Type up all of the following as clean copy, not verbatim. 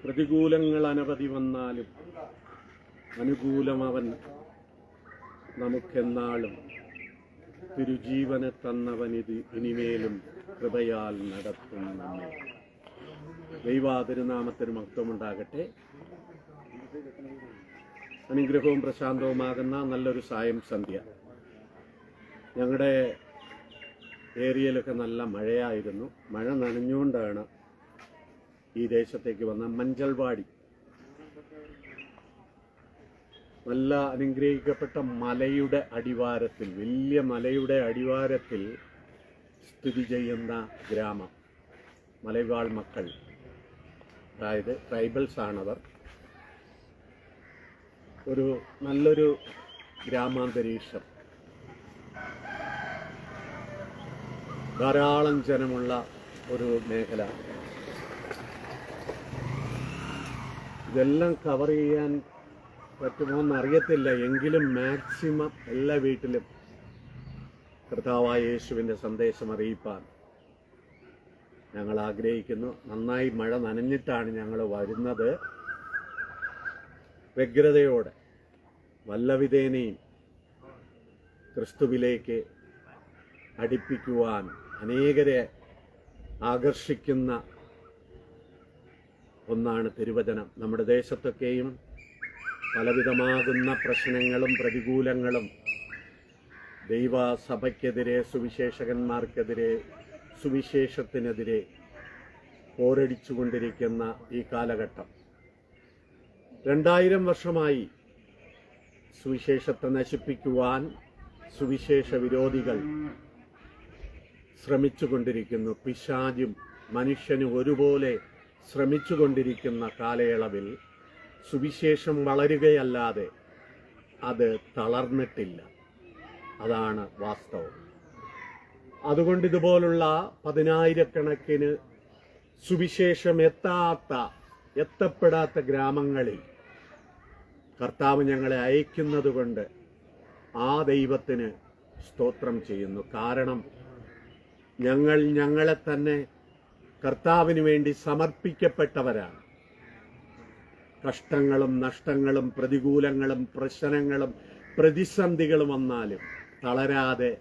പ്രതികൂലങ്ങൾ അനവധി വന്നാലും അനുകൂലം അവൻ നമുക്കെന്നാളും തിരുജീവനെ തന്നവനിത് ഇനിമേലും കൃപയാൽ നടത്തും നമ്മെ. ദൈവാതിരുനാമത്തിന് മഹത്വമുണ്ടാകട്ടെ. അനുഗ്രഹവും പ്രശാന്തവുമാകുന്ന നല്ലൊരു സായം സന്ധ്യ. ഞങ്ങളുടെ ഏരിയയിലൊക്കെ നല്ല മഴയായിരുന്നു. മഴ നനഞ്ഞുകൊണ്ടാണ് ഈ ദേശത്തേക്ക് വന്ന മഞ്ചൽവാടി. നല്ല അനുഗ്രഹിക്കപ്പെട്ട മലയുടെ അടിവാരത്തിൽ, വലിയ മലയുടെ അടിവാരത്തിൽ സ്ഥിതി ചെയ്യുന്ന ഗ്രാമം. മലയാൾ മക്കൾ, അതായത് ട്രൈബൽസ് ആണവർ. ഒരു നല്ലൊരു ഗ്രാമാന്തരീക്ഷം, ധാരാളം ജനമുള്ള ഒരു മേഖല. ഇതെല്ലാം കവർ ചെയ്യാൻ പറ്റുമോ എന്നറിയത്തില്ല. എങ്കിലും മാക്സിമം എല്ലാ വീട്ടിലും കർത്താവായ യേശുവിൻ്റെ സന്ദേശം അറിയിപ്പാൻ ഞങ്ങൾ ആഗ്രഹിക്കുന്നു. നന്നായി മഴ നനഞ്ഞിട്ടാണ് ഞങ്ങൾ വരുന്നത്. വ്യഗ്രതയോടെ വല്ലവിധേനയും ക്രിസ്തുവിലേക്ക് അടുപ്പിക്കുവാൻ അനേകരെ ആകർഷിക്കുന്ന ഒന്നാണ് തിരുവചനം. നമ്മുടെ ദേശത്തൊക്കെയും പലവിധമാകുന്ന പ്രശ്നങ്ങളും പ്രതികൂലങ്ങളും ദൈവസഭയ്ക്കെതിരെ, സുവിശേഷകന്മാർക്കെതിരെ, സുവിശേഷത്തിനെതിരെ പോരടിച്ചുകൊണ്ടിരിക്കുന്ന ഈ കാലഘട്ടം. 2000 വർഷമായി സുവിശേഷത്തെ നശിപ്പിക്കുവാൻ സുവിശേഷ വിരോധികൾ ശ്രമിച്ചുകൊണ്ടിരിക്കുന്നു. പിശാചും മനുഷ്യനും ഒരുപോലെ ശ്രമിച്ചുകൊണ്ടിരിക്കുന്ന കാലയളവിൽ സുവിശേഷം വളരുകയല്ലാതെ അത് തളർന്നിട്ടില്ല. അതാണ് വാസ്തവം. അതുകൊണ്ട് ഇതുപോലുള്ള 10,000-കണക്കിന് സുവിശേഷം എത്തപ്പെടാത്ത ഗ്രാമങ്ങളിൽ കർത്താവ് ഞങ്ങളെ അയക്കുന്നത് കൊണ്ട് ആ ദൈവത്തിന് സ്തോത്രം ചെയ്യുന്നു. കാരണം ഞങ്ങളെ തന്നെ കർത്താവിന് വേണ്ടി സമർപ്പിക്കപ്പെട്ടവരാണ്. കഷ്ടങ്ങളും നഷ്ടങ്ങളും പ്രതികൂലങ്ങളും പ്രശ്നങ്ങളും പ്രതിസന്ധികളും വന്നാലും തളരാതെ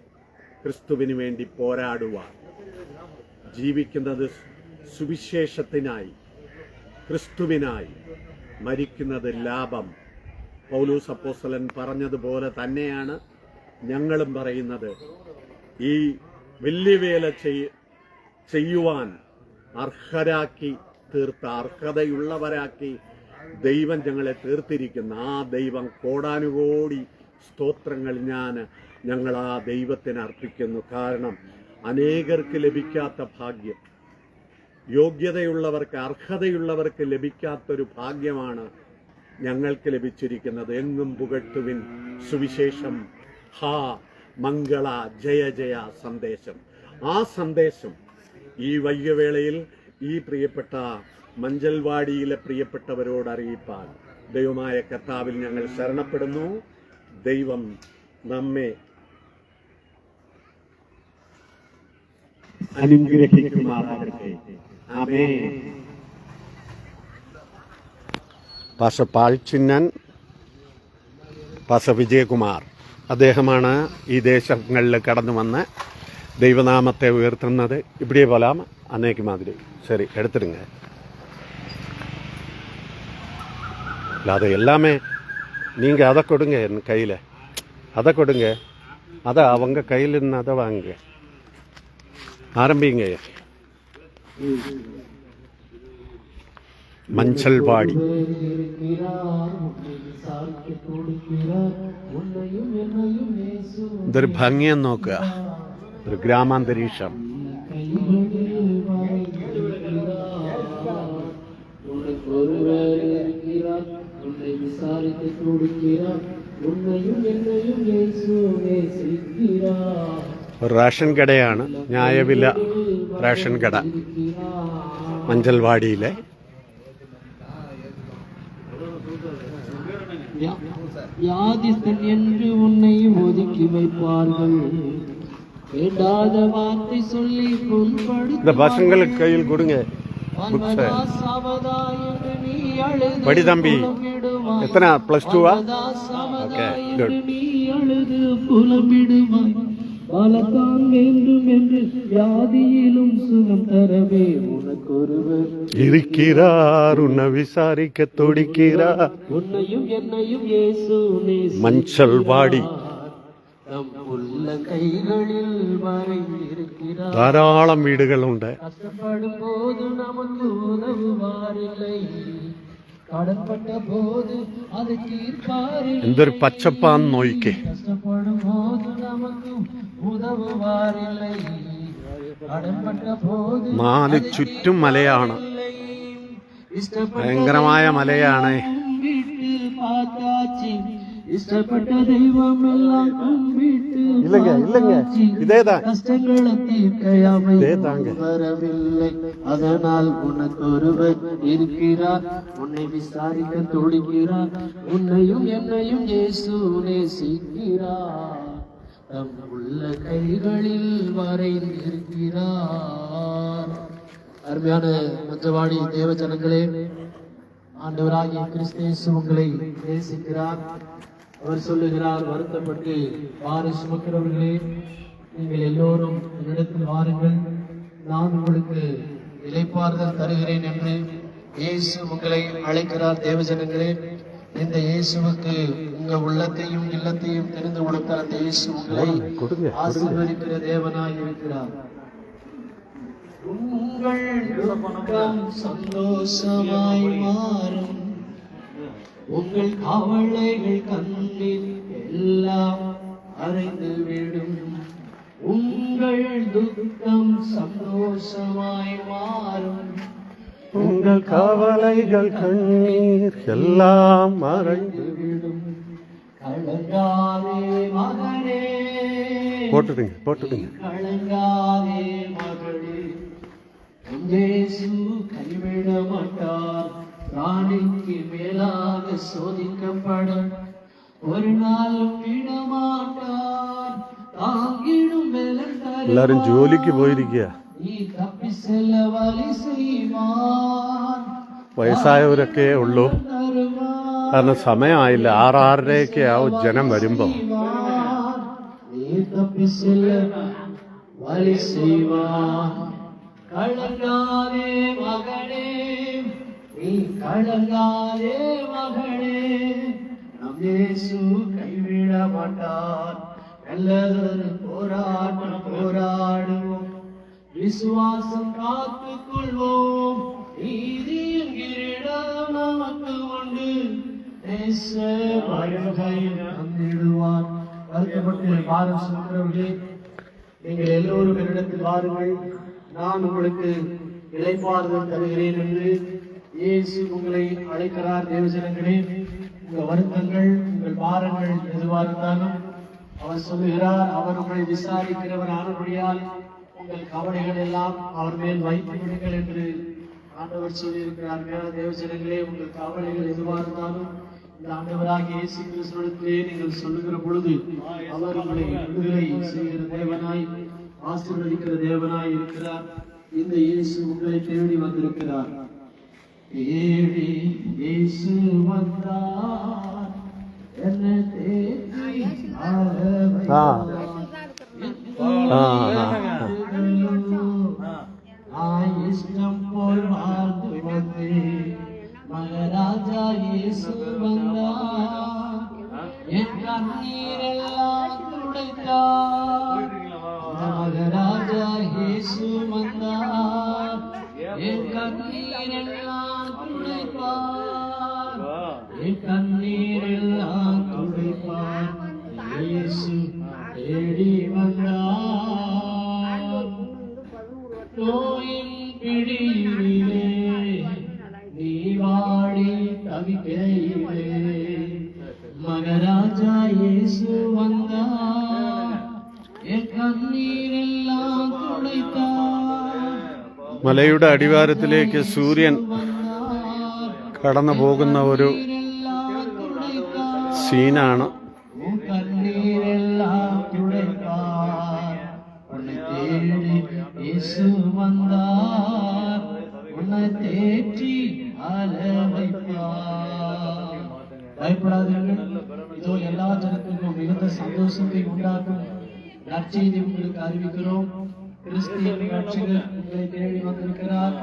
ക്രിസ്തുവിന് വേണ്ടി പോരാടുവാൻ, ജീവിക്കുന്നത് സുവിശേഷത്തിനായി, ക്രിസ്തുവിനായി, മരിക്കുന്നത് ലാഭം. പൗലോസ് അപ്പോസ്തലൻ പറഞ്ഞതുപോലെ തന്നെയാണ് ഞങ്ങളും പറയുന്നത്. ഈ വലിയ വേല ചെയ്യുവാൻ അർഹതയുള്ളവരാക്കി ദൈവം ഞങ്ങളെ തീർത്തിരിക്കുന്ന ആ ദൈവം കോടാനുകോടി സ്തോത്രങ്ങൾ ഞങ്ങൾ ആ ദൈവത്തിന് അർപ്പിക്കുന്നു. കാരണം അനേകർക്ക് ലഭിക്കാത്ത ഭാഗ്യം, യോഗ്യതയുള്ളവർക്ക്, അർഹതയുള്ളവർക്ക് ലഭിക്കാത്തൊരു ഭാഗ്യമാണ് ഞങ്ങൾക്ക് ലഭിച്ചിരിക്കുന്നത്. എങ്ങും പുകഴ്ത്തുവിൻ സുവിശേഷം, ഹാ മംഗള ജയ ജയ സന്ദേശം. ആ സന്ദേശം ഈ വൈകവേളയിൽ ഈ പ്രിയപ്പെട്ട മഞ്ചൽവാടിയിലെ പ്രിയപ്പെട്ടവരോട് അറിയിപ്പാൻ ദൈവമായ കർത്താവിൽ ഞങ്ങൾ ശരണപ്പെടുന്നു. ദൈവം നമ്മെ അനുഗ്രഹിക്കുമാറാകട്ടെ. ആമേൻ. പാസ്റ്റർ പാൽച്ചിന്നൻ, പാസ്റ്റർ വിജയകുമാർ, അദ്ദേഹമാണ് ഈ ദേശങ്ങളിൽ കടന്നു വന്ന് ദൈവനാമത്തെ ഉയർത്തുന്നത്. ഇപ്പടിയേ പോലാം അന്നേക്ക് മാതിരി. சரி எடுத்துடுங்க. இல்லை அதை எல்லாமே நீங்கள் அதை கொடுங்க, என் கையில் அதை கொடுங்க, அதை அவங்க கையில் இருந்து அதை வாங்குங்க. ஆரம்பிங்க. മഞ്ചൽവാടി. ഇതൊരു ഭംഗിയെന്ന് നോക്കുക, ഒരു ഗ്രാമാന്തരീക്ഷം. റേഷൻ കടയാണ്, ന്യായവില റേഷൻ കട മഞ്ചൽവാടിയിലെ. வியாதிஸ்தன் என்று உன்னை ஒதுக்கி வைப்பார்கள். வேண்டாத வார்த்தை சொல்லி புண்படுத்த இந்த பசங்களுக்கு கையில் கொடுங்க. புக்ஸு படி தம்பி. எத்தனை +2வா? Okay, good. நீ அழுது புலம்பிடுவாய் பலத்தாங்கென்றும் என்று வியாதியிலும் சுகம் தரவே உனக்கொருவர் இருக்கிறார், உன்னை விசாரிக்க துடிக்கிறார். உன்னையும் என்னையும் இயேசு மஞ்சள் வாடி தம் உள்ள கைகளில் வரைந்திருக்கிறார். தாராளம் வீடுகள் உண்டு. கஷ்டப்படும் போது நமக்கு உதவுவாரில்லை, கடன்பட்ட போது அது தீர்ப்பாரில்லை. എന്തൊരു പച്ചപ്പാന്ന് നോയിക്കേ. കഷ്ടപ്പെടും പോது നമുക്ക് ഉദവുവാരില്ലേ, കടன்பട്ട പോത് നാല് ചുറ്റും മലയാണ്, ഭയങ്കരമായ മലയാണ്. ഇഷ്ടപ്പെട്ട ദൈവമെല്ലാം ഇതേതാ കഷ്ടങ്ങളെ തീർക്കയാമേ വരവിல்லை, அதனால் உனக்கொருவர் இருக்கிறார், உன்னை விசாரிக்க துடிக்கிறார், உன்னையும் என்னையும் இயேசு நேசிக்கிறார், தம் உள்ள கைகளில் வரைந்திருக்கிறார். அருமையான மஞ்சவாடி தேவ ஜனங்களே, ஆண்டவராகிய கிறிஸ்து இயேசு உங்களை நேசிக்கிறார். அவர் சொல்லுகிறார், வருத்தப்பட்டு பார சுமக்கிறவர்களே, நீங்கள் எல்லோரும் என்னிடத்தில் வாருங்கள், நான் உங்களுக்கு இளைப்பாறுதல் தருகிறேன் என்று இயேசு உங்களை அழைக்கிறார். தேவஜனங்களே, இந்த இயேசுவுக்கு உங்க உள்ளத்தையும் இல்லத்தையும் தெரிந்து கொடுத்த அந்த இயேசு உங்களை ஆசீர்வதிக்கிற தேவனாய் இருக்கிறார். உங்கள் துக்கம் சந்தோஷமாய் மாறும், உங்கள் கவலைகள் கண்ணீர் எல்லாம் அறைந்து விடும். உங்கள் துக்கம் சந்தோஷமாய் மாறும், உங்கள் கவலைகள் கண்ணீர் எல்லாம் மறைந்து விடும். கலங்காதே மகனே, போட்டுடுங்க. கலங்காதே மகளே, இயேசு கைவிட மாட்டார். ராணிக்கு மேலாக சோதிக்கப்படும், ஒரு நாளும் விடமாட்டார். தாங்கிடும் എല്ലാരും ജോലിക്ക് പോയിരിക്കുക. നീ തപ്പി செல்ல வழி செய்வார். വയസ്സായവരൊക്കെ ഉള്ളൂ, കാരണം സമയമായില്ല. 6-6:30 ആവും ജനം വരുമ്പോ. നീ തപ്പി செல்ல வழி செய்வார். கலங்காதே மகனே, நீ கலங்காதே மகளே, நம் இயேசு கைவிட மாட்டார். நல்லதொரு போராட்டம் போராடுவோம், விசுவாசம் காத்துக் கொள்வோம், நீதியின் கிரீடம் நமக்கு உண்டு, நேச வருகையில் வந்திடுவார். வருத்தப்பட்டு பாரம் சுமக்கிறவர்களே, நீங்கள் எல்லோரும் என்னிடத்தில் வாருங்கள், நான் உங்களுக்கு இளைப்பாறுதல் தருகிறேன் என்று இயேசு உங்களை அழைக்கிறார். தேவஜனங்களே, உங்கள் வருத்தங்கள் உங்கள் பாரங்கள் எதுவாக இருந்தாலும் அவர் சொல்லுகிறார், அவர் உங்களை விசாரிக்கிறவர் ஆனபடியால் உங்கள் கவலைகள் எல்லாம் அவர் மேல் வைத்து விடுங்கள் என்று ஆண்டவர் சொல்லியிருக்கிறார். தேவஜனங்களே, உங்கள் கவலைகள் எதுவாக இருந்தாலும் இந்த ஆண்டவராகிய இயேசு கிறிஸ்துவிடத்திலே நீங்கள் சொல்லுகிற பொழுது அவர் உங்களை விடுதலை செய்கிற தேவனாய் ஆசீர்வதிக்கிற தேவனாய் இருக்கிறார். இந்த இயேசு உங்களை தேடி வந்திருக்கிறார். தேடி இயேசு வந்தார், என்னை தேடி இஷ்டம் போல் வாழ்ந்து வந்தேன். மகராஜா இயேசு வந்தார், என் கண்ணீரெல்லாம் துடைத்தார். மகராஜா இயேசு வந்தார், என் கண்ணீரெல்லாம் துடைப்பார், என் கண்ணீரெல்லாம் துடைப்பார். இயேசு தேடி வந்தார். நோயின் பிடியிலே நீ வாடி தவிக்கையிலே, மகராஜா இயேசு வந்தார், என் കണ്ണീരെല്ലാം തുളയ്ത്താർ. മലയുടെ അടിവാരത്തിലേക്ക് സൂര്യൻ കടന്നു പോകുന്ന ഒരു സീനാണ്. കണ്ണീരെല്ലാം തുളയ്ത്താർ, ഉന്നെ തേടി യേശു വந்தார், ഉന്നെ பயப்படாதீர்கள். இதோ எல்லா ஜனத்துக்கும் மிகுந்த சந்தோஷத்தை உண்டாக்கும் நற்செய்தி உங்களுக்கு அறிவிக்கிறோம். கிறிஸ்துவின் ரட்சகர் உங்களை தேடி வந்திருக்கிறார்.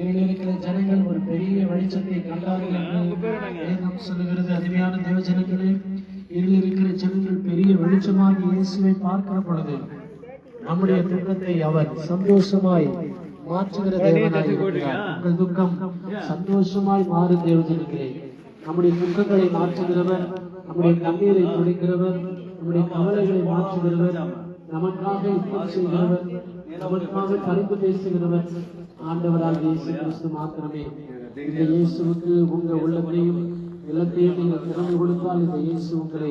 இதில் இருக்கிற ஜனங்கள் ஒரு பெரிய வெளிச்சத்தை கண்டார்கள் என்று வேதம் சொல்லுகிறது. அருமையான தேவஜனங்களே, இதில் இருக்கிற ஜனங்கள் பெரிய வெளிச்சமாகி இயேசுவை பார்க்கிற பொழுது நம்முடைய துக்கத்தை அவர் சந்தோஷமாய் மாற்றுகிற தேவனாய் இருக்கிறார். உங்கள் துக்கம் சந்தோஷமாய் மாறும் தேவஜனங்களே. நம்முடைய துக்கங்களை மாற்றுகிறவர், நம்முடைய கண்ணீரை துடைக்கிறவர், நம்முடைய கவலைகளை மாற்றுகிறவர், நமக்காக யுத்தம் செய்கிறவர், நமக்காக கருத்து பேசுகிறவர் ஆண்டவரால் இயேசு கிறிஸ்து மாத்திரமே. இந்த இயேசுவுக்கு உங்க உள்ளத்தையும் இல்லத்தையும் நீங்கள் திறந்து கொடுத்தால் இந்த இயேசு உங்களை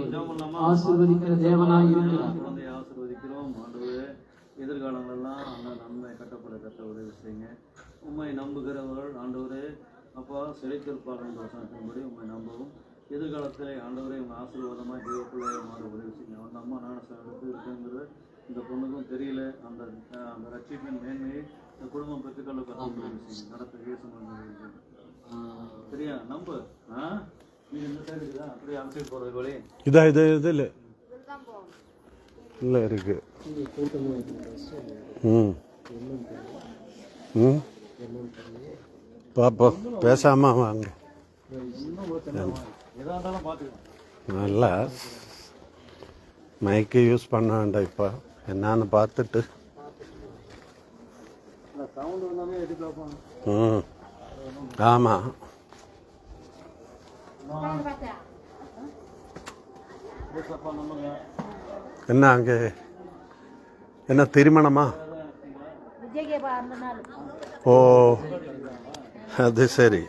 ஆசீர்வதிக்கிற தேவனாய் இருக்கிறார். எதிர்காலங்களெல்லாம் அந்த நன்மை கட்டப்பட உதவி செய்யுங்க. உண்மை நம்புகிறவர்கள் ஆண்டவரே அப்பா செழித்திருப்பார்கள் என்ற வசனத்தின்படி உண்மை நம்பவும் எதிர்காலத்தில் ஆண்டவரே உங்கள் ஆசீர்வாதமாக தேவப்பிள்ளையை மாற உதவி செய்யுங்க. அவன் அம்மா ஞானஸ்தானத்துக்கு இருக்குங்கிறது இந்த பொண்ணுக்கும் தெரியல. அந்த அந்த ரட்சிப்பின் மேன்மையை இந்த குடும்பம் பெற்றுக்கொள்ள பற்றி உதவி செய்யுங்க. நடத்த கேசம் சரியா நம்பு. நீ இந்த சைடு இருக்குதா அப்படியே அமைச்சு போகிறது போலே இதா இது இது இல்லை இல்லை இருக்கு. பாப்போம், பேசாம வாங்க. நல்லா மைக்கு யூஸ் பண்ண வேண்டாம். இப்போ என்னன்னு பார்த்துட்டு ஆமாம் என்ன அங்கே என்ன திருமணமா? ஓ அது சரி,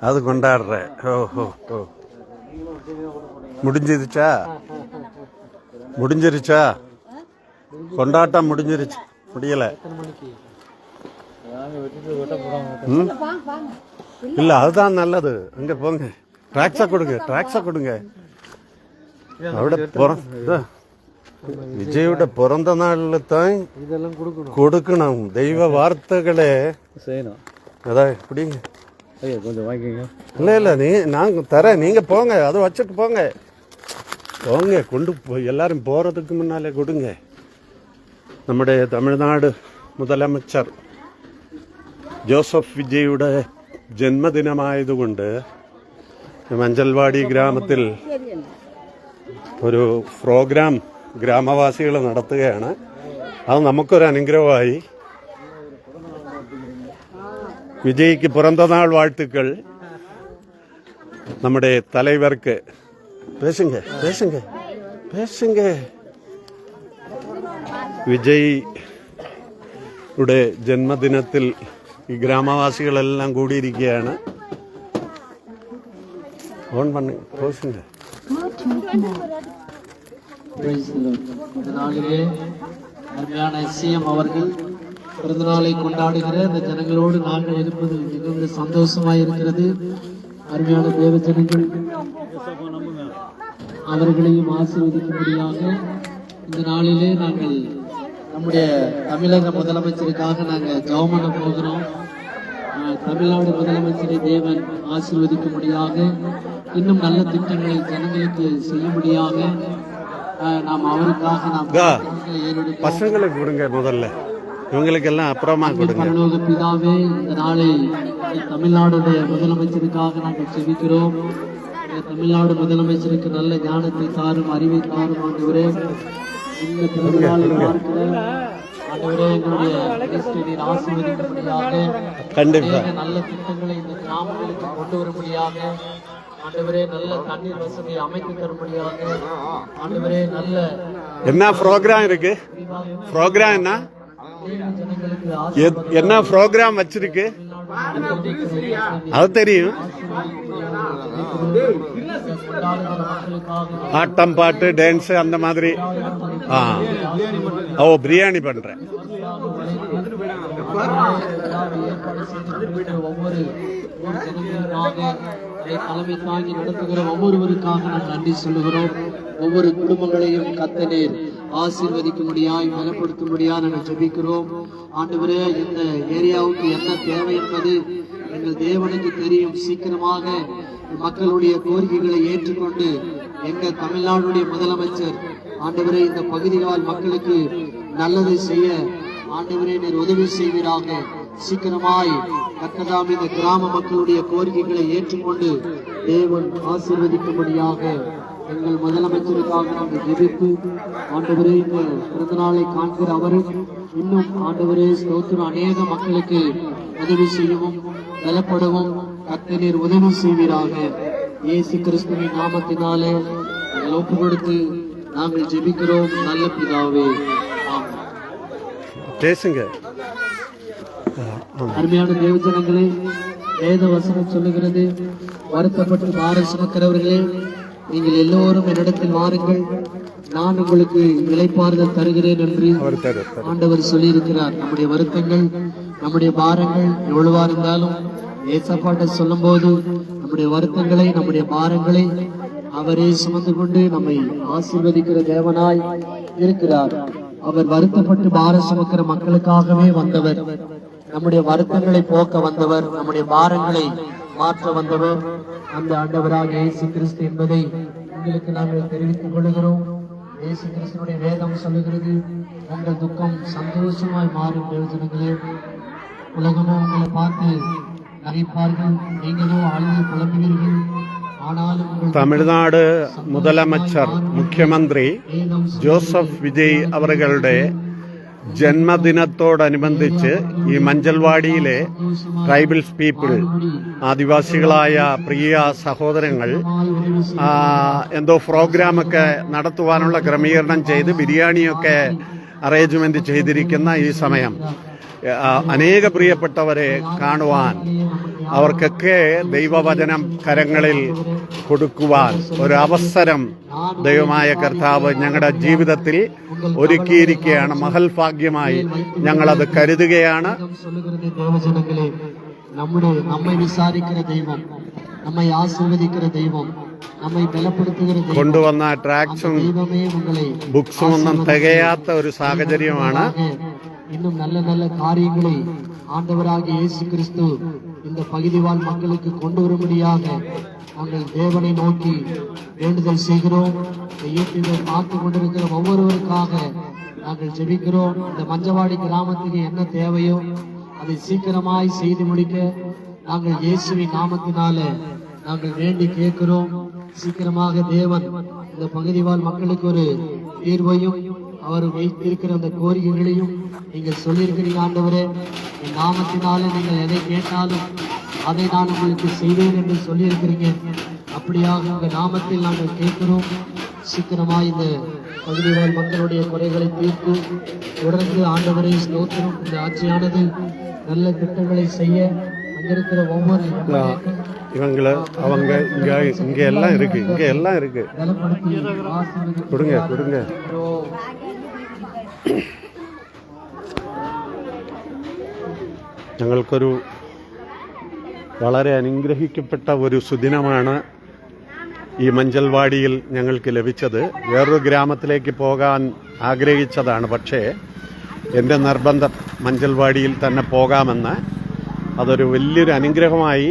அது கொண்டாடுற. ஓஹோ ஓ முடிஞ்சிருச்சா? முடிஞ்சிருச்சா? கொண்டாட்டம் முடிஞ்சிருச்சு? முடியல? இல்ல அதுதான் நல்லது. அங்க போங்க, ட்ராக்ஸா கொடுங்க, ட்ராக்ஸா கொடுங்க. അവിടെ വിജയുടെ പിറന്ന നാളിൽ താൻ കൊടുക്കണം ദൈവ വാർത്തകളെ. അതാ പിടിங்க. இல்ல இல்ல நான் தரேன், நீங்க போங்க, அதை வச்சுட்டு போங்க. போங்க, கொண்டு போய் எல்லாரும் போறதுக்கு முன்னாலே கொடுங்க. നമ്മുടെ തമിഴ്നാട് முதலமைச்சர் ജോസഫ് വിജയുടെ ജന്മദിനമായതുകൊണ്ട് മഞ്ചൽവാടി ഗ്രാമത്തിൽ ഒരു പ്രോഗ്രാം ഗ്രാമവാസികൾ നടത്തുകയാണ്. അത് നമുക്കൊരു അനുഗ്രഹമായി. വിജയ്ക്ക് പിറന്നനാൾ വാഴ്ത്തുക്കൾ. നമ്മുടെ തലവർക്ക് பேசுங்க பேசுங்க பேசுங்க. വിജയ്യുടെ ജന്മദിനത്തിൽ ഈ ഗ്രാമവാസികളെല്ലാം കൂടിയിരിക്കുകയാണ്. ഓൺ பண்ணு பேசுங்க. இதனாலே அருமையான எஸ்எம் அவர்கள் பிறந்த நாளை கொண்டாடுகிற இந்த ஜனங்களோடு நாங்கள் இருப்பது மிகுந்த சந்தோஷமாய் இருக்கிறது. அருமையான தேவ ஜனங்கள் அவர்களையும் ஆசீர்வதிக்கும்படியாக இந்த நாளிலே நாங்கள் நம்முடைய தமிழக முதலமைச்சருக்காக நாங்கள் ஜெபம் பண்ண போகிறோம். தமிழ்நாடு முதலமைச்சரை தேவன் ஆசீர்வதிக்கும்படியாக, இன்னும் நல்ல திட்டங்களை ஜனங்களுக்கு செய்யும்படியாக நாம் அவருக்காக நாம் பசங்களுக்கு கொடுங்க. முதல்ல இவங்களுக்கெல்லாம் அப்புறமா கொடுங்க. பரலோக பிதாவே, இந்த நாளை தமிழ்நாடுடைய முதலமைச்சருக்காக நாங்கள் ஜெபிக்கிறோம். தமிழ்நாடு முதலமைச்சருக்கு நல்ல ஞானத்தை தாரும், அறிவை தாரும் ஆண்டவரே. இந்த பிறந்தநாளை பார்க்கிற ஆண்டவரே எங்களுடைய கிறிஸ்துவின் ஆசீர்வதிக்கும்படியாக, நல்ல திட்டங்களை இந்த கிராமங்களுக்கு கொண்டு வரும்படியாக ஆண்டவரே, நல்ல தண்ணீர் வசதியை அமைத்து தரும்படியாக ஆண்டவரே, நல்ல என்ன ப்ரோக்ராம் இருக்கு? ப்ரோக்ராம் என்ன ப்ரோக்ராம் வச்சிருக்கு அது தெரியும். ஆட்டம் பாட்டு டான்ஸ் அந்த மாதிரி. ஓ பிரியாணி பண்றேன். ஒவ்வொரு தலைமை தாங்கி நடத்துகிற ஒவ்வொருவருக்காக நாம் நன்றி சொல்லுகிறோம். ஒவ்வொரு குடும்பங்களையும் கர்த்தர் ஆசீர்வதிக்கும்படியாய் பலப்படுத்தும்படியா நாங்கள் ஜெபிக்கிறோம். ஆண்டவரே, இந்த ஏரியாவுக்கு என்ன தேவை என்பது எங்கள் தேவனுக்கு தெரியும். சீக்கிரமாக மக்களுடைய கோரிக்கைகளை ஏற்றுக்கொண்டு எங்கள் தமிழ்நாடுடைய முதலமைச்சர் ஆண்டவரே இந்த பகுதியால் மக்களுக்கு நல்லதை செய்ய ஆண்டவரே நீர் உதவி செய்வீராக. சீக்கிரமாய் கர்த்ததாம் இந்த கிராம மக்களுடைய கோரிக்கைகளை ஏற்றுக்கொண்டு தேவன் ஆசீர்வதிக்கும்படியாக எங்கள் முதலமைச்சருக்காக நாங்கள் ஜெபித்து ஆண்டவரே இந்த பிறந்த நாளை காண்கிற அவரும் இன்னும் ஆண்டவரே ஸ்தோத்திரம் அநேக மக்களுக்கு உதவி செய்யவும் பலப்படவும் கர்த்தர் நீர் உதவி செய்வீராக. இயேசு கிறிஸ்துவின் நாமத்தினாலே நாங்கள் ஒப்பு கொடுத்து நாங்கள் ஜெபிக்கிறோம் நல்ல பிதாவே. ஆமென். பேசுங்க. அருமையான தேவஜனங்களே, வேத வசனம் சொல்லுகிறது, வருத்தப்பட்டு பாரம் சுமக்கிறவர்களே நீங்கள் எல்லோரும் என்னிடத்தில் வாருங்கள், நான் உங்களுக்கு இளைப்பாறுதல் தருகிறேன் என்று ஆண்டவர் சொல்லியிருக்கிறார். நம்முடைய வருத்தங்கள் நம்முடைய பாரங்கள் எவ்வளவா இருந்தாலும் ஏசப்பாட்ட சொல்லும் போது நம்முடைய வருத்தங்களை நம்முடைய பாரங்களை அவரே சுமந்து கொண்டு நம்மை ஆசீர்வதிக்கிற தேவனாய் இருக்கிறார். அவர் வருத்தப்பட்டு பாரம் சுமக்கிற மக்களுக்காகவே வந்தவர். நம்முடைய வருத்தங்களை போக்க வந்தவர், நம்முடைய பாரங்களை மாற்ற வந்தவர் அந்த ஆண்டவராக இயேசு கிறிஸ்து என்பதை உங்களுக்கு நாங்கள் தெரிவித்துக் கொள்கிறோம். இயேசு கிறிஸ்துடைய வேதம் சொல்லுகிறது, உங்கள் துக்கம் சந்தோஷமாய் மாறும். தேவஜனங்களே, உலகமோ உங்களை பார்த்து நகைப்பார்கள், நீங்களோ அழுது புலம்புவீர்கள். ஆனாலும் തമിഴ്നാട് முதலமைச்சர் മുഖ്യമന്ത്രി ജോസഫ് വിജയ് അവരുടെ ജന്മദിനത്തോടനുബന്ധിച്ച് ഈ മഞ്ചൽവാടിയിലെ ട്രൈബൽസ് പീപ്പിൾ, ആദിവാസികളായ പ്രിയ സഹോദരങ്ങൾ എന്തോ പ്രോഗ്രാമൊക്കെ നടത്തുവാനുള്ള ക്രമീകരണം ചെയ്ത് ബിരിയാണിയൊക്കെ അറേഞ്ച്മെന്റ് ചെയ്തിരിക്കുന്ന ഈ സമയം അനേക പ്രിയപ്പെട്ടവരെ കാണുവാൻ, അവർക്കൊക്കെ ദൈവവചനം കരങ്ങളിൽ കൊടുക്കുവാൻ ഒരവസരം ദൈവമായ കർത്താവ് ഞങ്ങളുടെ ജീവിതത്തിൽ ഒരുക്കിയിരിക്കുകയാണ്. മഹൽ ഭാഗ്യമായി ഞങ്ങളത് കരുതുകയാണ്. നമ്മെ വിസാരിക്കുന്ന ദൈവം, നമ്മെ ആശീർവദിക്കുന്ന ദൈവം, നമ്മെ ബലപ്പെടുത്തുന്ന ദൈവം കൊണ്ടുവന്ന ട്രാക്സും ബുക്സും ഒന്നും തികയാത്ത ഒരു സാഹചര്യമാണ്. இன்னும் நல்ல நல்ல காரியங்களை ஆண்டவராக இயேசு கிறிஸ்து இந்த பகுதி வாழ் மக்களுக்கு கொண்டு வரும்படியாக நாங்கள் தேவனை நோக்கி வேண்டுதல் செய்கிறோம். இயேசுவை பார்த்து கொண்டிருக்கிற ஒவ்வொருவருக்காக நாங்கள் ஜெபிக்கிறோம். இந்த மஞ்சவாடி கிராமத்துக்கு என்ன தேவையோ அதை சீக்கிரமாய் செய்து முடிக்க நாங்கள் இயேசுவின் நாமத்தினால நாங்கள் வேண்டி கேட்கிறோம். சீக்கிரமாக தேவன் இந்த பகுதி வாழ் மக்களுக்கு ஒரு தீர்வையும் அவர் வைத்திருக்கிற அந்த கோரிக்கைகளையும் நீங்கள் சொல்லியிருக்கிறீங்க. ஆண்டவரே, என் நாமத்தினாலே நீங்கள் எதை கேட்டாலும் அதை நான் உங்களுக்கு செய்வேன் என்று சொல்லியிருக்கிறீங்க. அப்படியாக உங்கள் நாமத்தில் நாங்கள் கேட்கிறோம். சீக்கிரமாக இந்த பகுதி வாழ் மக்களுடைய குறைகளை தீர்த்து தொடர்ந்து ஆண்டவரை ஸ்தோத்திரம் இந்த ஆட்சியானது நல்ல திட்டங்களை செய்ய அங்கிருக்கிற ஒவ்வொரு இவங்கள அவங்க இங்க எல்லாம் இருக்கு, இங்க எல்லாம் இருக்கு. கொடுங்க கொடுங்க. ഞങ്ങൾക്കൊരു വളരെ അനുഗ്രഹിക്കപ്പെട്ട ഒരു സുദിനമാണ് ഈ മഞ്ചൽവാടിയിൽ ഞങ്ങൾക്ക് ലഭിച്ചത്. വേറൊരു ഗ്രാമത്തിലേക്ക് പോകാൻ ആഗ്രഹിച്ചതാണ്, പക്ഷേ എൻ്റെ നിർബന്ധം മഞ്ചൽവാടിയിൽ തന്നെ പോകാമെന്ന്. അതൊരു വലിയൊരു അനുഗ്രഹമായി.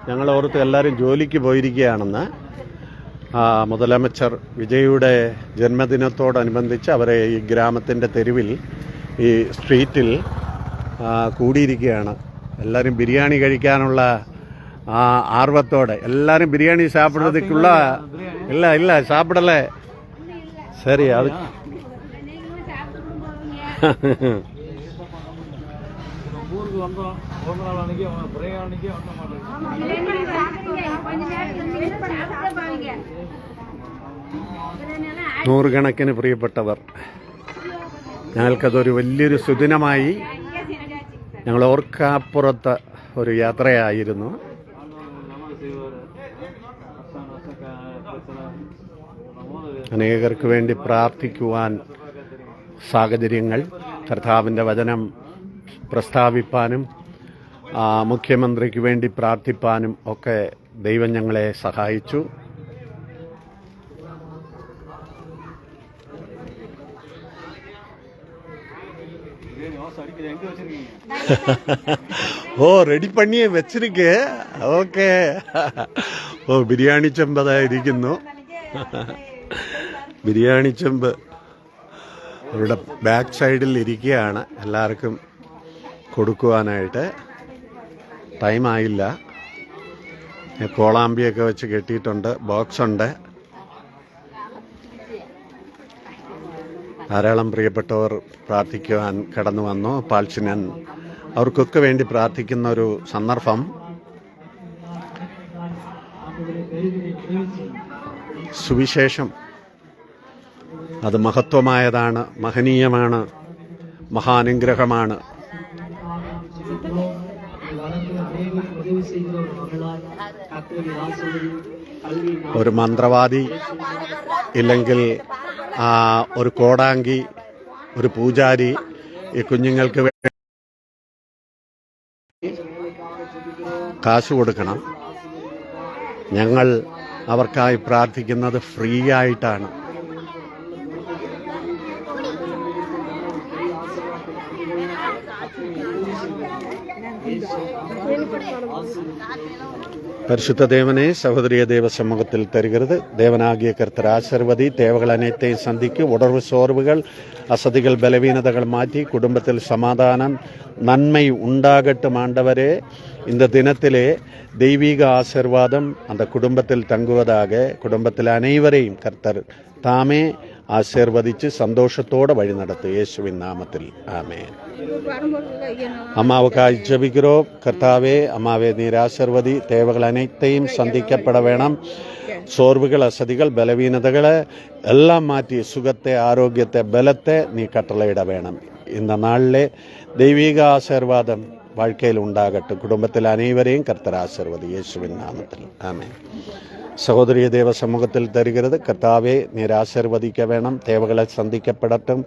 ഞങ്ങൾ ഓർത്ത് എല്ലാവരും ജോലിക്ക് പോയിരിക്കുകയാണെന്ന്. മുതലമച്ചർ വിജയുടെ ജന്മദിനത്തോടനുബന്ധിച്ച് അവരെ ഈ ഗ്രാമത്തിൻ്റെ തെരുവിൽ, ഈ സ്ട്രീറ്റിൽ കൂടിയിരിക്കുകയാണ്. എല്ലാവരും ബിരിയാണി കഴിക്കാനുള്ള ആർവത്തോടെ എല്ലാവരും ബിരിയാണി சாப்பிட்றதுக்குள்ள இல்லை சாப்பிடலை. சரி, அது നൂറുകണക്കിന് പ്രിയപ്പെട്ടവർ, ഞങ്ങൾക്കതൊരു വലിയൊരു സുദിനമായി. ഞങ്ങൾ ഓർക്കാപ്പുറത്ത് ഒരു യാത്രയായിരുന്നു. അനേകർക്ക് വേണ്ടി പ്രാർത്ഥിക്കുവാൻ സാഹചര്യങ്ങൾ, കർത്താവിൻ്റെ വചനം പ്രസ്താവിപ്പാനും മുഖ്യമന്ത്രിക്ക് വേണ്ടി പ്രാർത്ഥിപ്പാനും ഒക്കെ ദൈവം ഞങ്ങളെ സഹായിച്ചു. தோசை அடிக்குது, எங்க வச்சிருக்கீங்க? ஓ, ரெഡി പണിയെ വെച്ചിരിക്കേ. ഓക്കെ. ഓ, ബിരിയാണി ചെമ്പ് അതായിരിക്കുന്നു. ബിരിയാണി ചെമ്പ് ഇവിടെ ബാക്ക് സൈഡിൽ ഇരിക്കുകയാണ്, എല്ലാവർക്കും കൊടുക്കുവാനായിട്ട്. ടൈമായില്ല. കോളാമ്പിയൊക്കെ വെച്ച് കെട്ടിയിട്ടുണ്ട്, ബോക്സ് ഉണ്ട്. ധാരാളം പ്രിയപ്പെട്ടവർ പ്രാർത്ഥിക്കുവാൻ കടന്നു വന്നു. പാൽച്ചിനൻ അവർക്കൊക്കെ വേണ്ടി പ്രാർത്ഥിക്കുന്ന ഒരു സന്ദർഭം. സുവിശേഷം അത് മഹത്വമായതാണ്, മഹനീയമാണ്, മഹാനുഗ്രഹമാണ്. ഒരു മന്ത്രവാദി ഇല്ലെങ്കിൽ ഒരു കോടാങ്കി, ഒരു പൂജാരി ഈ കുഞ്ഞുങ്ങൾക്ക് കാശ് കൊടുക്കണം. ഞങ്ങൾ അവർക്കായി പ്രാർത്ഥിക്കുന്നത് ഫ്രീ ആയിട്ടാണ്. பரிசுத்த தேவனே, சகோதரிய தேவ சமூகத்தில் தருகிறது. தேவனாகிய கர்த்தர் ஆசீர்வதி, தேவைகள் அனைத்தையும் சந்திக்கும், உணர்வு சோர்வுகள், அசதிகள், பலவீனதைகள் மாற்றி குடும்பத்தில் சமாதானம், நன்மை உண்டாகட்டும். ஆண்டவரே, இந்த தினத்திலே தெய்வீக ஆசீர்வாதம் அந்த குடும்பத்தில் தங்குவதாக. குடும்பத்தில் அனைவரையும் கர்த்தர் தாமே ஆசீர்வதித்து சந்தோஷத்தோடு வழி நடத்தும். இயேசுவின் நாமத்தில் ஆமென். அம்மாவுக்காய் ஜெபிக்கிறோம். கர்த்தாவே, அம்மாவே நீர் ஆசீர்வதி, தேவைகள் அனைத்தையும் சந்திக்கப்பட வேணும். சோர்வுகள், அசதிகள், பலவீனதைகளை எல்லாம் மாற்றி சுகத்தை, ஆரோக்கியத்தை, பலத்தை நீ கட்டளையிட வேணும். இந்த நாளிலே தெய்வீக ஆசீர்வாதம் வாழ்க்கையில் உண்டாகட்டும். குடும்பத்தில் அனைவரையும் கர்த்தர் ஆசீர்வதி. இயேசுவின் நாமத்தில் ஆமென். சகோதரிய தேவ சமூகத்தில் தருகிறது. கர்த்தாவே, நீர் ஆசீர்வதிக்க வேணும். தேவைகளை சந்திக்கப்படட்டும்.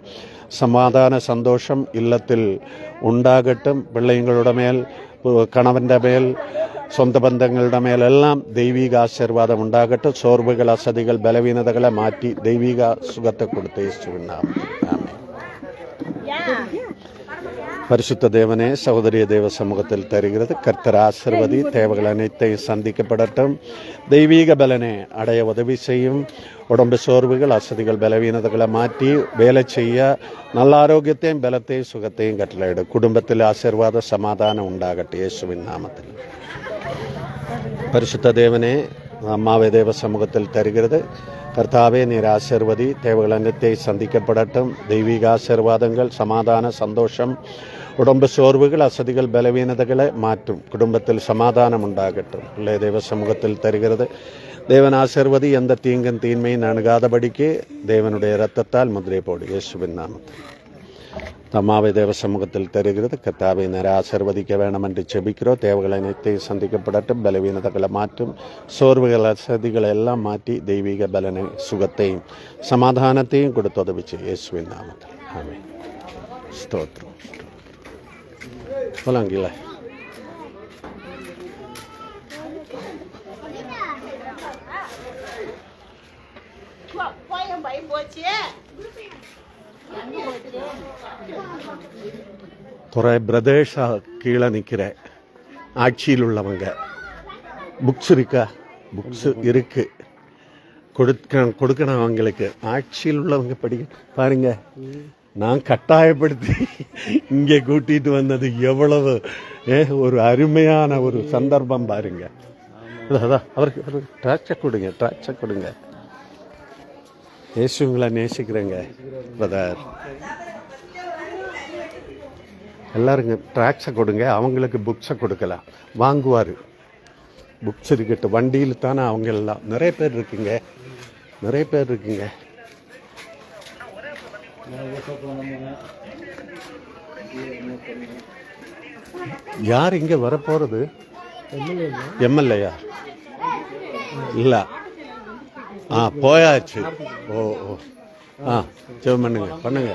സമാധാന സന്തോഷം ഇല്ലത്തിൽ ഉണ്ടാകട്ടും. പിള്ളേങ്ങളുടെ മേൽ, കണവൻ്റെ മേൽ, സ്വന്തം ബന്ധങ്ങളുടെ മേലെല്ലാം ദൈവിക ആശീർവാദം ഉണ്ടാകട്ടെ. സോർവുകൾ, അസതികൾ, ബലവീനതകളെ മാറ്റി ദൈവിക സുഖത്തെ കൊടുത്ത് യേശുവിൻ നാമത്തിൽ ആമേൻ. பரிசுத்த தேவனே, சகோதரிய தேவ சமூகத்தில் தருகிறது. கர்த்தர் ஆசீர்வதி, தேவைகள் அனைத்தையும் சந்திக்கப்படட்டும். தெய்வீக பலனை அடைய உதவி செய்யும். உடம்பு சோர்வுகள், அசதிகள், பலவீனதைகளை மாற்றி வேலை செய்ய நல்ல ஆரோக்கியத்தையும், பலத்தையும், சுகத்தையும் கட்டளையிடும். குடும்பத்தில் ஆசீர்வாத சமாதானம் உண்டாகட்டும். இயேசுவின் நாமத்தில். பரிசுத்த தேவனே, அம்மாவே தேவ சமூகத்தில் தருகிறது. கர்த்தாவே, நீர் ஆசீர்வதி, தேவைகள் அனைத்தையும் சந்திக்கப்படட்டும். தெய்வீக ஆசீர்வாதங்கள், சமாதான சந்தோஷம், உடம்பு சோர்வுகள், அசதிகள், பலவீனதைகளை மாற்றும். குடும்பத்தில் சமாதானம் உண்டாகட்டும். பிள்ளை தேவ சமூகத்தில் தருகிறது. தேவன் ஆசீர்வதி, எந்த தீங்கும் தீன்மையும் அணுகாதபடிக்கு தேவனுடைய இரத்தத்தால் முதிரை போடு. இயேசுவின் நாமத்தில். அம்மாவை தேவ சமூகத்தில் தருகிறது. கர்த்தாவை நீர் ஆசீர்வதிக்க வேணும் என்று ஜெபிக்கிறோம். தேவைகள் அனைத்தையும் சந்திக்கப்படட்டும். பலவீனதைகளை மாற்றும். சோர்வுகள், அசதிகளை எல்லாம் மாற்றி தெய்வீக பலனை, சுகத்தையும், சமாதானத்தையும் கொடுத்து உதவிச்சு. இயேசுவின் நாமத்தில் ஆமென். ஸ்தோத்திரம். போலாங்கல்ல. குறை பிரதேஷா கீழே நிற்கிற ஆட்சியில் புக்ஸ் இருக்கா? புக்ஸ் இருக்கு, கொடுக்கணும் அவங்களுக்கு. ஆட்சியில் உள்ளவங்க படிக்க பாருங்க. நான் கட்டாயப்படுத்தி இங்கே கூட்டிட்டு வந்தது எவ்வளவு ஒரு அருமையான ஒரு சந்தர்ப்பம் பாருங்க. அதான் அவருக்கு ட்ராக்சர் கொடுங்க, ட்ராக்சர் கொடுங்க. இயேசுங்களை நேசிக்கிறேங்க பிரதர். எல்லாருங்க ட்ராக்ஸை கொடுங்க, அவங்களுக்கு புக்ஸை கொடுக்கலாம். வாங்குவார். புக்ஸ் இருக்கட்டும். வண்டியில் தானே அவங்க எல்லாம் நிறைய பேர் இருக்குங்க, நிறைய பேர் இருக்குங்க. யார் இங்கே வரப்போகிறது? எம்எல்ஏயா? இல்லை, போயாச்சு. ஓ ஓ ஜெபம் பண்ணுங்க, பண்ணுங்க.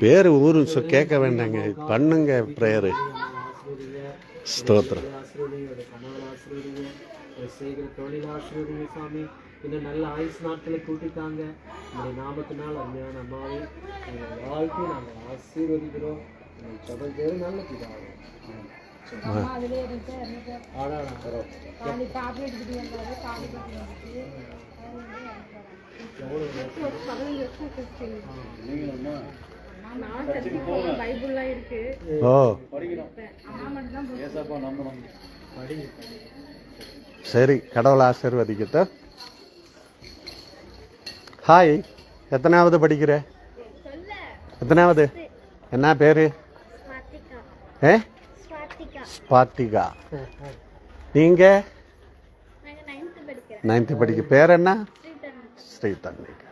பேரு ஊரு கேட்க வேண்டாங்க, பண்ணுங்க பிரேயரு. ஸ்தோத்திரம். இன்னும் நல்ல ஆயுஸ் நாட்களை கூட்டித்தாங்க. உங்களுடைய நாமத்தினால் அருமையான அம்மாவை நாங்கள் வாழ்க்கை நாங்கள் ஆசீர்வதிக்கிறோம். ஜபம் தேவை நல்ல பிதாவே. சரி, கடவுளை ஆசீர்வதிக்கட்டும். ஹாய், எத்தனாவது படிக்கிற? எத்தனாவது? என்ன பேரு? ஸ்பாத்திகா. நீங்க? 9th படிக்க. பேர் என்ன? ஸ்ரீதன்னிகா.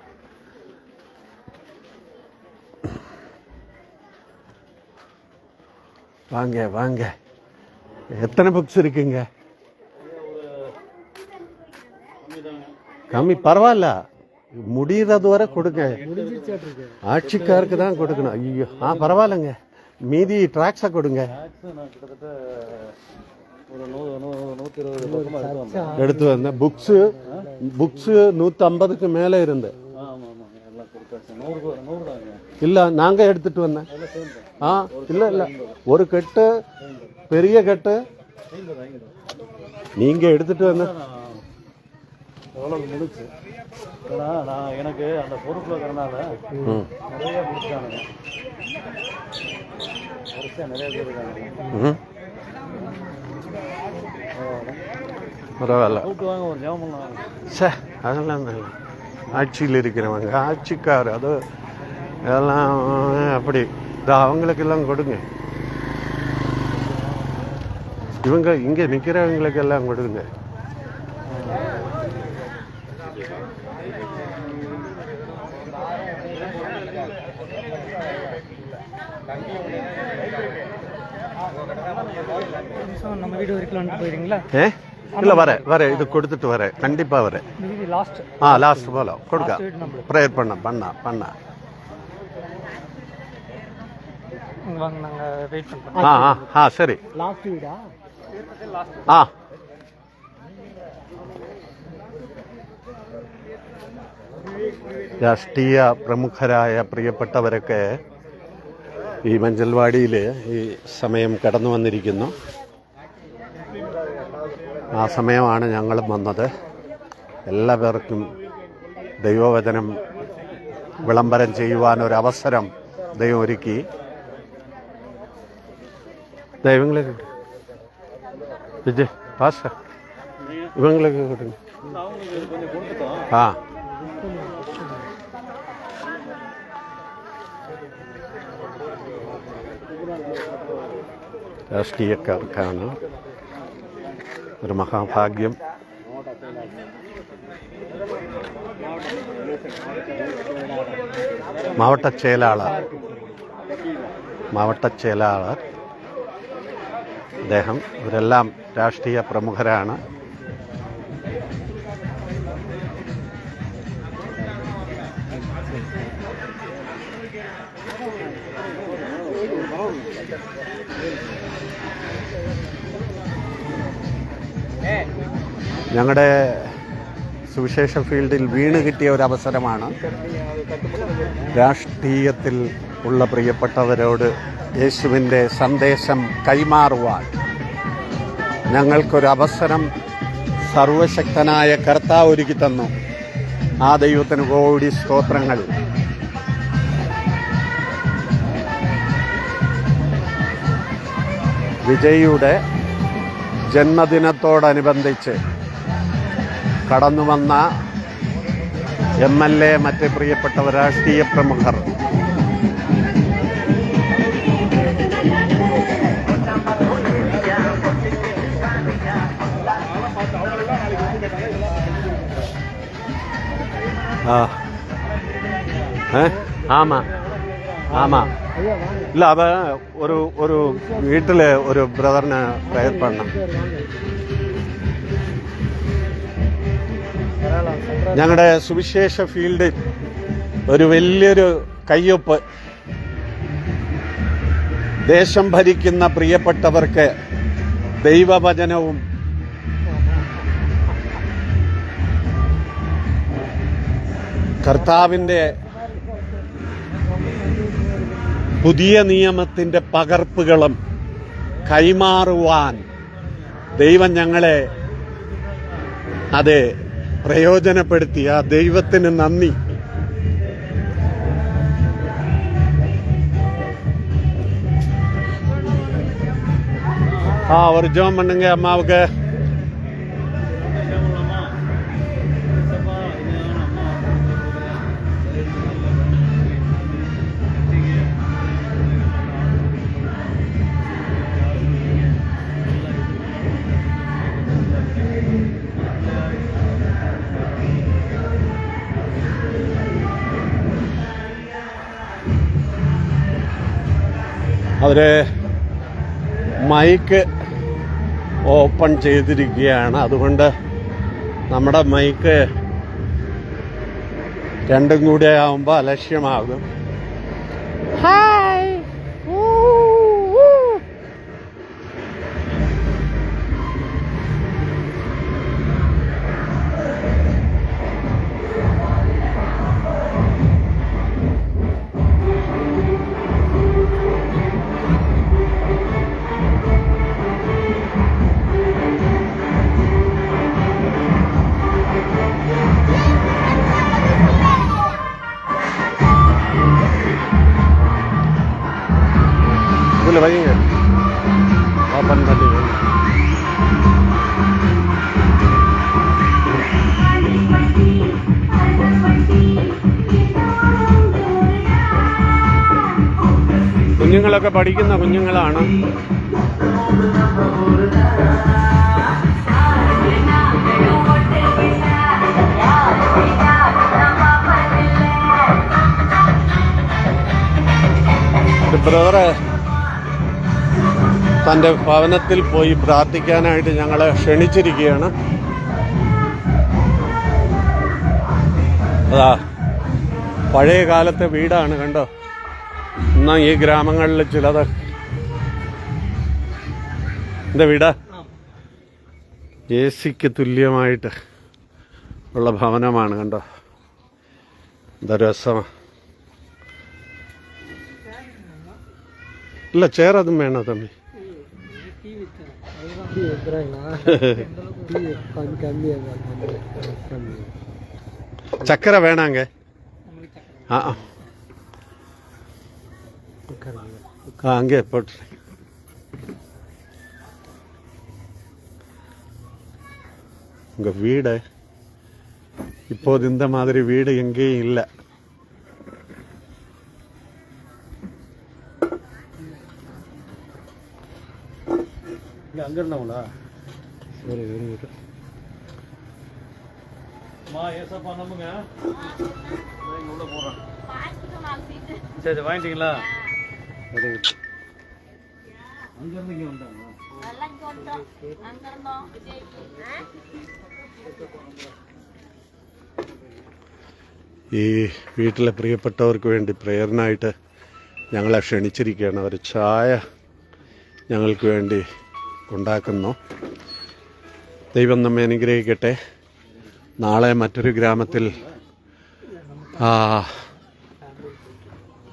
வாங்க வாங்க. எத்தனை புக்ஸ் இருக்குங்க? கம்மி, பரவாயில்ல, முடியறது வரை கொடுங்க. ஆட்சிக்காருக்கு தான் கொடுக்கணும். ஐயோ, பரவாயில்லைங்க, மீதி ட்ராக்ஸை கொடுங்க. எடுத்து வந்தேன். புக்ஸு 150க்கு மேலே இருந்து. இல்ல, நாங்க எடுத்துட்டு வந்தேன். இல்ல இல்ல, ஒரு கட்டு, பெரிய கட்டு நீங்க எடுத்துட்டு வந்த. முடிச்சு நான் எனக்கு அந்த பொறுப்புல இருக்கிறனால நிறைய முடிச்சானுங்க. நிறைய பேர் இருக்காங்க. பரவாயில்ல, கூப்பிட்டுவாங்க, ஒரு ஜெபம் பண்ணுவாங்க. சார் அதெல்லாம் ஆட்சியில் இருக்கிறவங்க, ஆட்சிக்கார், அது அதெல்லாம் அப்படி அவங்களுக்கெல்லாம் கொடுங்க. இவங்க இங்கே நிற்கிறவங்களுக்கெல்லாம் கொடுங்க. நம்ம வீடு வரைக்கும் போயிருங்களா? இல்ல, வர இது கொடுத்துட்டு வர, கண்டிப்பா வர. லாஸ்ட் போல கொடுக்க ப்ரேயர் பண்ண சரி. രാഷ്ട്രീയ പ്രമുഖരായ പ്രിയപ്പെട്ടവരൊക്കെ ഈ മഞ്ചൽവാടിയിൽ ഈ സമയം കടന്നു വന്നിരിക്കുന്നു. ആ സമയമാണ് ഞങ്ങളും വന്നത്. എല്ലാവർക്കും ദൈവവചനം വിളംബരം ചെയ്യുവാനൊരവസരം ദൈവം ഒരുക്കി. ദൈവങ്ങളൊക്കെ വിജയ് പാസ് ഇവങ്ങളൊക്കെ കിട്ടുന്നു. രാഷ്ട്രീയക്കാർക്കാണ് ഒരു മഹാഭാഗ്യം. മാവട്ട ചേലാളർ അദ്ദേഹം, ഇവരെല്ലാം രാഷ്ട്രീയ പ്രമുഖരാണ്. ഞങ്ങളുടെ സുവിശേഷ ഫീൽഡിൽ വീണ് കിട്ടിയ ഒരവസരമാണ്. രാഷ്ട്രീയത്തിൽ ഉള്ള പ്രിയപ്പെട്ടവരോട് യേശുവിൻ്റെ സന്ദേശം കൈമാറുവാൻ ഞങ്ങൾക്കൊരവസരം സർവശക്തനായ കർത്താവ് ഒരുക്കി തന്നു. ആ ദൈവത്തിന് കോടി സ്തോത്രങ്ങൾ. വിജയിയുടെ ജന്മദിനത്തോടനുബന്ധിച്ച് കടന്നു വന്ന MLA, മറ്റ് പ്രിയപ്പെട്ട രാഷ്ട്രീയ പ്രമുഖർ, ஆமா இல்ல, அவ ஒரு வீட்டில் ஒரு பிரதர்னை ப்ரேயர் பண்ண. ഞങ്ങളുടെ സുവിശേഷ ഫീൽഡിൽ ഒരു വലിയൊരു കയ്യൊപ്പ് ദേശം ഭരിക്കുന്ന പ്രിയപ്പെട്ടവർക്ക് ദൈവവചനവും കർത്താവിൻ്റെ പുതിയ നിയമത്തിൻ്റെ പകർപ്പുകളും കൈമാറുവാൻ ദൈവം ഞങ്ങളെ പ്രയോജനപ്പെടുത്തി. ആ ദൈവത്തിന് നന്ദി. ஒரு ஜெபம் பண்ணுங்க அம்மாவுக்கு. അവര് മൈക്ക് ഓപ്പൺ ചെയ്തിരിക്കുകയാണ്. അതുകൊണ്ട് നമ്മുടെ മൈക്ക് രണ്ടും കൂടെ ആവുമ്പോൾ അലക്ഷ്യമാകും. ഹായ്. வைங்க ஓப்பன் பண்ணி കുഞ്ഞുങ്ങളൊക്കെ പഠിക്കുന്ന കുഞ്ഞുങ്ങളാണ്. ബ്രദറെ തൻ്റെ ഭവനത്തിൽ പോയി പ്രാർത്ഥിക്കാനായിട്ട് ഞങ്ങളെ ക്ഷണിച്ചിരിക്കുകയാണ്. അതാ പഴയ കാലത്തെ വീടാണ്, കണ്ടോ. എന്നാൽ ഈ ഗ്രാമങ്ങളിൽ ചിലത് എൻ്റെ വീടാ AC-ക്ക് തുല്യമായിട്ട് ഉള്ള ഭവനമാണ്, കണ്ടോ. എന്താ രസമാണ്. ഇല്ല, ചേറതും വേണോ തമ്മി? ചക്കര വേണാങ്ക? ആ அங்கே போட்டு உங்கள் வீடு இப்போது இந்த மாதிரி வீடு எங்கேயும் இல்லை. அங்கே இருந்தவங்களா? சரி, வெரி மா ஏசப்பா நம்புங்க. உள்ள போகிறேன். சரி, வாங்கிட்டீங்களா? அங்கேருந்து இங்கே வந்தாங்க. ഈ വീട്ടിലെ പ്രിയപ്പെട്ടവർക്ക് വേണ്ടി പ്രേയറിനായിട്ട് ഞങ്ങളെ ക്ഷണിച്ചിരിക്കുകയാണ്. അവർ ചായ ഞങ്ങൾക്ക് വേണ്ടി ഉണ്ടാക്കുന്നു. ദൈവം നമ്മെ അനുഗ്രഹിക്കട്ടെ. നാളെ മറ്റൊരു ഗ്രാമത്തിൽ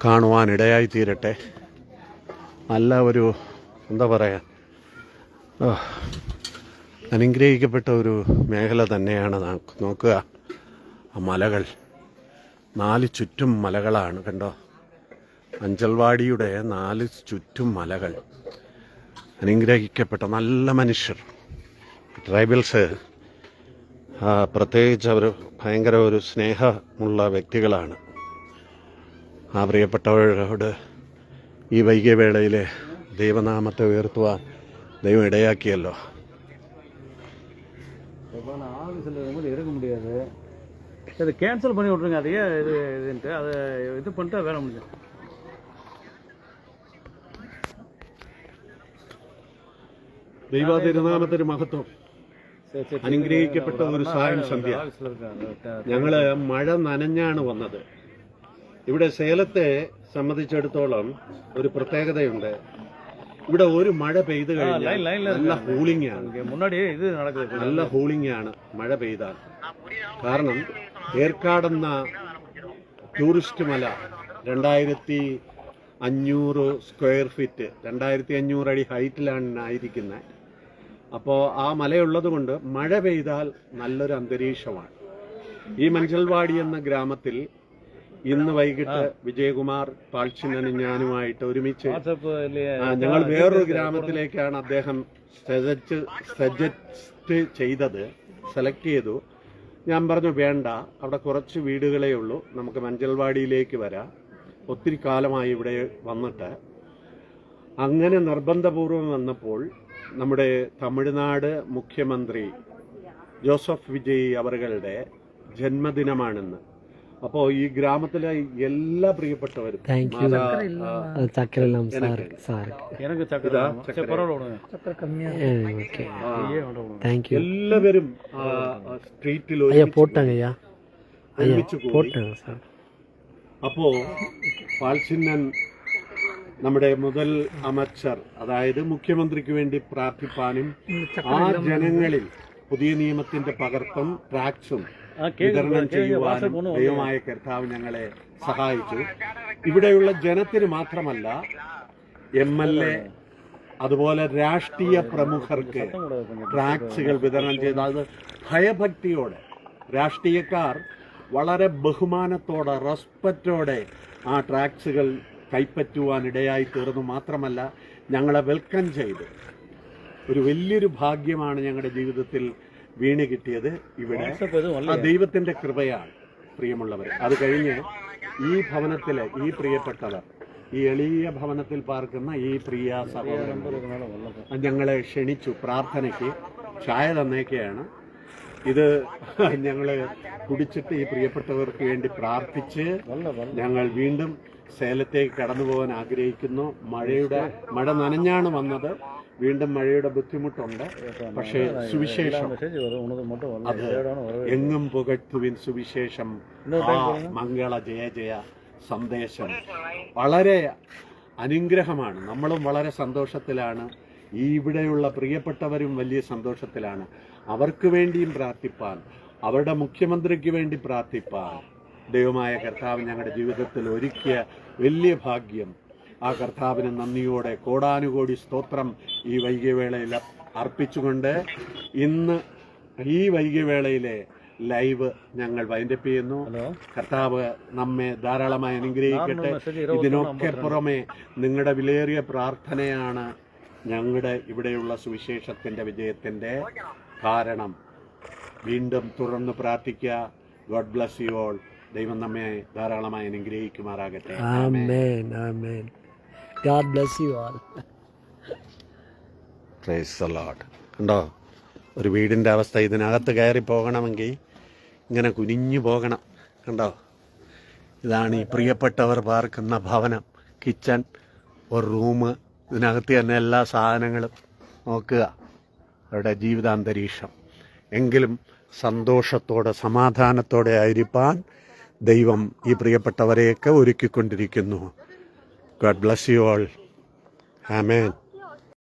കാണുവാനിടയായി തീരട്ടെ. നല്ല ഒരു എന്താ പറയുക, അനുഗ്രഹിക്കപ്പെട്ട ഒരു മേഖല തന്നെയാണ്. നോക്കുക, ആ മലകൾ, 4 ചുറ്റും മലകളാണ്, കണ്ടോ. അഞ്ചൽവാടിയുടെ 4 ചുറ്റും മലകൾ. അനുഗ്രഹിക്കപ്പെട്ട നല്ല മനുഷ്യർ. ട്രൈബൽസ് പ്രത്യേകിച്ച് അവർ ഭയങ്കര ഒരു സ്നേഹമുള്ള വ്യക്തികളാണ്. ആ പ്രിയപ്പെട്ടവരോട് ഈ വൈകിയ വേളയിൽ ദൈവനാമത്തെ ഉയർത്തുവാൻ ദൈവം ഇടയാക്കിയല്ലോ. ஆஃபீஸில் இருக்கும்போது எடுக்க முடியாது. அது கேன்சல் பண்ணி விட்ருங்க. அதையே இதுன்ட்டு அதை இது பண்ணிட்டா வேலை முடியும். ദൈവതിരുനാമത്തിന് മഹത്വം. അനുഗ്രഹിക്കപ്പെട്ട ഒരു സായം സന്ധ്യ. ഞങ്ങള് മഴ നനഞ്ഞാണ് വന്നത്. ഇവിടെ സേലത്തെ സംബന്ധിച്ചിടത്തോളം ഒരു പ്രത്യേകതയുണ്ട്. ഇവിടെ ഒരു മഴ പെയ്ത് കഴിഞ്ഞാൽ നല്ല കൂളിംഗ് ആണ്. നല്ല കൂളിംഗ് ആണ് മഴ പെയ്താൽ. കാരണം ഏർക്കാടെന്ന ടൂറിസ്റ്റ് മല 2500 സ്ക്വയർ ഫീറ്റ്, 2500 അടി ഹൈറ്റിലാണ് ആയിരിക്കുന്നത്. അപ്പോൾ ആ മലയുള്ളത് കൊണ്ട് മഴ പെയ്താൽ നല്ലൊരു അന്തരീക്ഷമാണ്. ഈ മഞ്ചൽവാടി എന്ന ഗ്രാമത്തിൽ ഇന്ന് വൈകിട്ട് വിജയകുമാർ പാൾച്ചിനും ഞാനുമായിട്ട് ഒരുമിച്ച് ഞങ്ങൾ വേറൊരു ഗ്രാമത്തിലേക്കാണ് അദ്ദേഹം സജസ്റ്റ് ചെയ്തത്, സെലക്ട് ചെയ്തു. ഞാൻ പറഞ്ഞു വേണ്ട, അവിടെ കുറച്ച് വീടുകളേ ഉള്ളൂ, നമുക്ക് മഞ്ചൽവാടിയിലേക്ക് വരാം, ഒത്തിരി കാലമായി ഇവിടെ വന്നിട്ട്. അങ്ങനെ നിർബന്ധപൂർവം വന്നപ്പോൾ നമ്മുടെ തമിഴ്നാട് മുഖ്യമന്ത്രി ജോസഫ് വിജയ് അവരുടെ ജന്മദിനമാണെന്ന്. അപ്പോൾ ഈ ഗ്രാമത്തിലെ എല്ലാ പ്രിയപ്പെട്ടവരും എല്ലാവരും സ്ട്രീറ്റിൽ ഒരുമിച്ച് കൂടി. അപ്പോ പാൽച്ചിന്നൻ നമ്മുടെ മുതൽ അമച്ചർ, അതായത് മുഖ്യമന്ത്രിക്ക് വേണ്ടി പ്രാർത്ഥിപ്പാനും ആ ജനങ്ങളിൽ പുതിയ നിയമത്തിന്റെ പകർപ്പും ട്രാക്സും വിതരണം ചെയ്യുവാനും ദൈവമായ കർത്താവ് ഞങ്ങളെ സഹായിച്ചു. ഇവിടെയുള്ള ജനത്തിന് മാത്രമല്ല, MLA അതുപോലെ രാഷ്ട്രീയ പ്രമുഖർക്ക് ട്രാക്സുകൾ വിതരണം ചെയ്ത് അത് ഭയഭക്തിയോടെ രാഷ്ട്രീയക്കാർ വളരെ ബഹുമാനത്തോടെ റെസ്പെക്റ്റോടെ ആ ട്രാക്സുകൾ കൈപ്പറ്റുവാനിടയായി തീർന്നു. മാത്രമല്ല ഞങ്ങളെ വെൽക്കം ചെയ്ത് ഒരു വലിയൊരു ഭാഗ്യമാണ് ഞങ്ങളുടെ ജീവിതത്തിൽ വീണ് കിട്ടിയത്. ഇവിടെ ആ ദൈവത്തിന്റെ കൃപയാണ് പ്രിയമുള്ളവർ. അത് കഴിഞ്ഞ് ഈ ഭവനത്തിലെ ഈ പ്രിയപ്പെട്ടവർ, ഈ എളിയ ഭവനത്തിൽ പാർക്കുന്ന ഈ പ്രിയ സഹോദരന്മാർ ഞങ്ങളെ ക്ഷണിച്ചു പ്രാർത്ഥനയ്ക്ക്. ചായ തന്നേക്കെയാണ്. ഇത് ഞങ്ങൾ കുടിച്ചിട്ട് ഈ പ്രിയപ്പെട്ടവർക്ക് വേണ്ടി പ്രാർത്ഥിച്ച് ഞങ്ങൾ വീണ്ടും സേലത്തേക്ക് കടന്നു പോകാൻ ആഗ്രഹിക്കുന്നു. മഴ നനഞ്ഞാണ് വന്നത്, വീണ്ടും മഴയുടെ ബുദ്ധിമുട്ടുണ്ട്. പക്ഷേ സുവിശേഷം അത് എങ്ങും പുകഴ്ത്തുവിൻ സുവിശേഷം, ആ മംഗള ജയ ജയ സന്ദേശം വളരെ അനുഗ്രഹമാണ്. നമ്മളും വളരെ സന്തോഷത്തിലാണ്. ഈ ഇവിടെയുള്ള പ്രിയപ്പെട്ടവരും വലിയ സന്തോഷത്തിലാണ്. അവർക്ക് വേണ്ടിയും പ്രാർത്ഥിപ്പാൻ, അവരുടെ മുഖ്യമന്ത്രിക്ക് വേണ്ടി പ്രാർത്ഥിപ്പാൻ ദൈവമായ കർത്താവ് ഞങ്ങളുടെ ജീവിതത്തിൽ ഒരുക്കിയ വലിയ ഭാഗ്യം. ആ കർത്താവിന് നന്ദിയോടെ കോടാനുകോടി സ്തോത്രം ഈ വൈകിയവേളയിൽ അർപ്പിച്ചുകൊണ്ട് ഇന്ന് ഈ വൈകിയവേളയിലെ ലൈവ് ഞങ്ങൾ വൈൻഡപ്പ് ചെയ്യുന്നു. കർത്താവ് നമ്മെ ധാരാളമായി അനുഗ്രഹിക്കട്ടെ. ഇതിനൊക്കെ പുറമെ നിങ്ങളുടെ വിലയേറിയ പ്രാർത്ഥനയാണ് ഞങ്ങളുടെ ഇവിടെയുള്ള സുവിശേഷത്തിന്റെ വിജയത്തിന്റെ കാരണം. വീണ്ടും തുറന്ന് പ്രാർത്ഥിക്കുക. God bless you all. ദൈവം നമ്മെ ധാരാളമായി അനുഗ്രഹിക്കുമാറാകട്ടെ. ആമേൻ ആമേൻ. God bless you all. Praise the Lord. കണ്ടോ, ഒരു വീടിൻ്റെ അവസ്ഥ. ഇതിനകത്ത് കയറി പോകണമെങ്കിൽ ഇങ്ങനെ കുനിഞ്ഞു പോകണം. കണ്ടോ, ഇതാണ് ഈ പ്രിയപ്പെട്ടവർ പാർക്കുന്ന ഭവനം. കിച്ചൺ, ഒരു റൂം, ഇതിനകത്ത് തന്നെ എല്ലാ സാധനങ്ങളും. നോക്കുക അവരുടെ ജീവിതാന്തരീക്ഷം. എങ്കിലും സന്തോഷത്തോടെ സമാധാനത്തോടെ ആയിരിക്കാൻ ദൈവം ഈ പ്രിയപ്പെട്ടവരെയൊക്കെ ഒരുക്കിക്കൊണ്ടിരിക്കുന്നു. God bless you all. Amen.